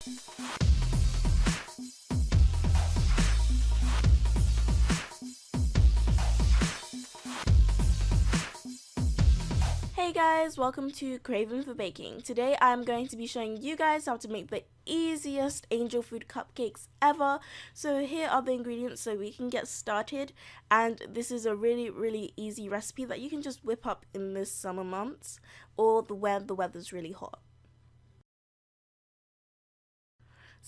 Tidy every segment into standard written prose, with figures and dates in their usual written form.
Hey guys, welcome to Craving for Baking. Today I'm going to be showing you guys how to make the easiest Angel Food Cupcakes ever. So here are the ingredients so we can get started, and this is a really easy recipe that you can just whip up in the summer months or when the weather's really hot.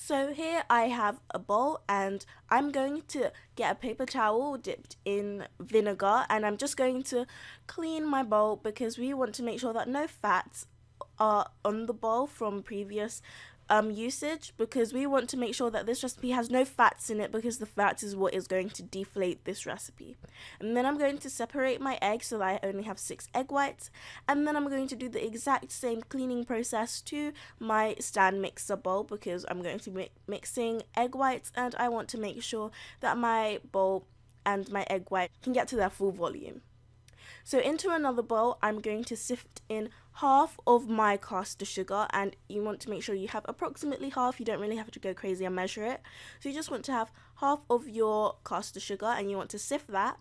So here I have a bowl, and I'm going to get a paper towel dipped in vinegar, and I'm just going to clean my bowl because we want to make sure that no fats are on the bowl from previous usage, because we want to make sure that this recipe has no fats in it, because the fats is what is going to deflate this recipe. And then I'm going to separate my eggs so that I only have 6 egg whites, and then I'm going to do the exact same cleaning process to my stand mixer bowl, because I'm going to be mixing egg whites and I want to make sure that my bowl and my egg white can get to their full volume. So into another bowl, I'm going to sift in half of my caster sugar, and you want to make sure you have approximately half. You don't really have to go crazy and measure it. So you just want to have half of your caster sugar, and you want to sift that.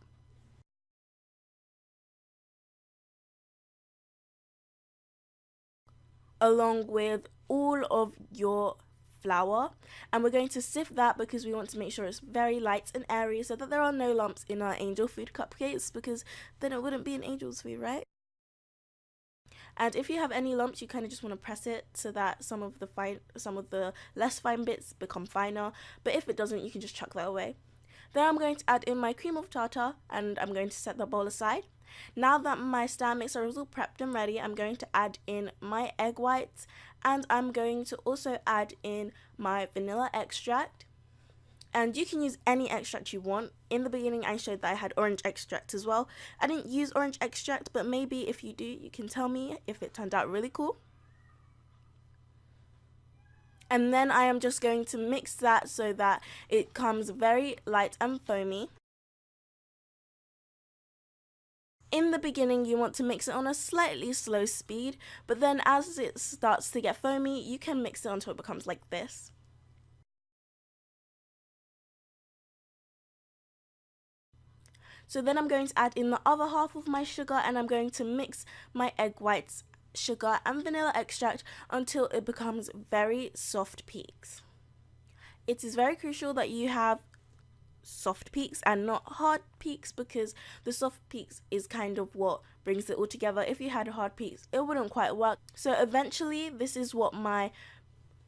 Along with all of your flour, and we're going to sift that because we want to make sure it's very light and airy so that there are no lumps in our Angel Food Cupcakes, because then it wouldn't be an angel's food, right? And if you have any lumps, you kind of just want to press it so that some of the less fine bits become finer, but if it doesn't, you can just chuck that away. Then I'm going to add in my cream of tartar, and I'm going to set the bowl aside. Now that my stand mixer is all prepped and ready, I'm going to add in my egg whites, and I'm going to also add in my vanilla extract. And you can use any extract you want. In the beginning I showed that I had orange extract as well. I didn't use orange extract, but maybe if you do, you can tell me if it turned out really cool. And then I am just going to mix that so that it comes very light and foamy. In the beginning, you want to mix it on a slightly slow speed, but then as it starts to get foamy, you can mix it until it becomes like this. So then I'm going to add in the other half of my sugar, and I'm going to mix my egg whites, sugar and vanilla extract until it becomes very soft peaks. It is very crucial that you have soft peaks and not hard peaks, because the soft peaks is kind of what brings it all together. If you had hard peaks, it wouldn't quite work. So eventually this is what my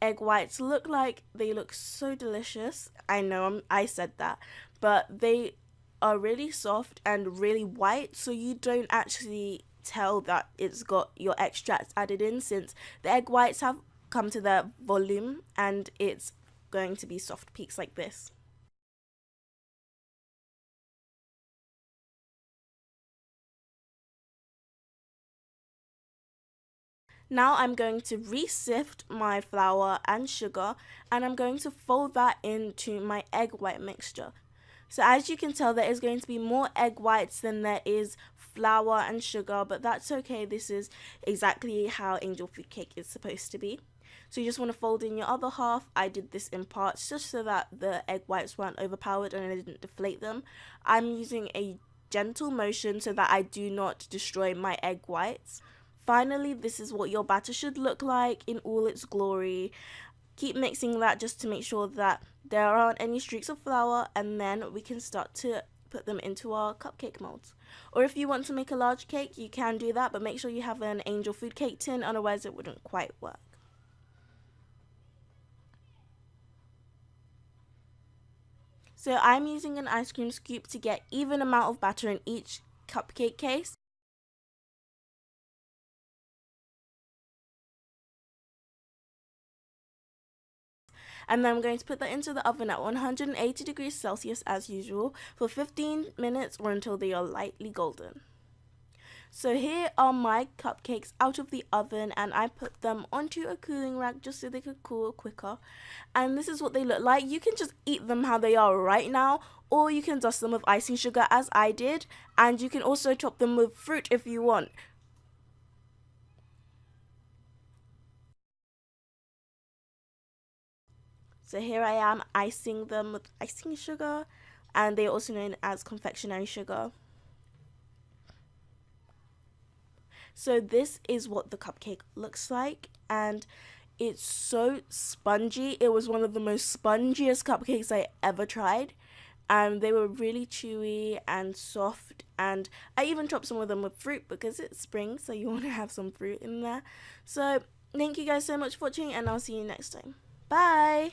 egg whites look like. They look so delicious. I know I said that, but they are really soft and really white, so you don't actually tell that it's got your extracts added in, since the egg whites have come to their volume and it's going to be soft peaks like this. Now I'm going to re-sift my flour and sugar, and I'm going to fold that into my egg white mixture. So as you can tell, there is going to be more egg whites than there is flour and sugar, but that's okay. This is exactly how Angel Food Cake is supposed to be. So you just want to fold in your other half. I did this in parts just so that the egg whites weren't overpowered and I didn't deflate them. I'm using a gentle motion so that I do not destroy my egg whites. Finally, this is what your batter should look like in all its glory. Keep mixing that just to make sure that there aren't any streaks of flour, and then we can start to put them into our cupcake molds. Or if you want to make a large cake, you can do that, but make sure you have an Angel Food Cake tin, otherwise it wouldn't quite work. So I'm using an ice cream scoop to get even amount of batter in each cupcake case. And then I'm going to put that into the oven at 180 degrees Celsius as usual for 15 minutes or until they are lightly golden. So here are my cupcakes out of the oven, and I put them onto a cooling rack just so they could cool quicker. And this is what they look like. You can just eat them how they are right now, or you can dust them with icing sugar as I did, and you can also top them with fruit if you want. So here I am icing them with icing sugar, and they're also known as confectionery sugar. So this is what the cupcake looks like, and it's so spongy. It was one of the most spongiest cupcakes I ever tried. They were really chewy and soft, and I even chopped some of them with fruit because it's spring, so you want to have some fruit in there. So thank you guys so much for watching, and I'll see you next time. Bye!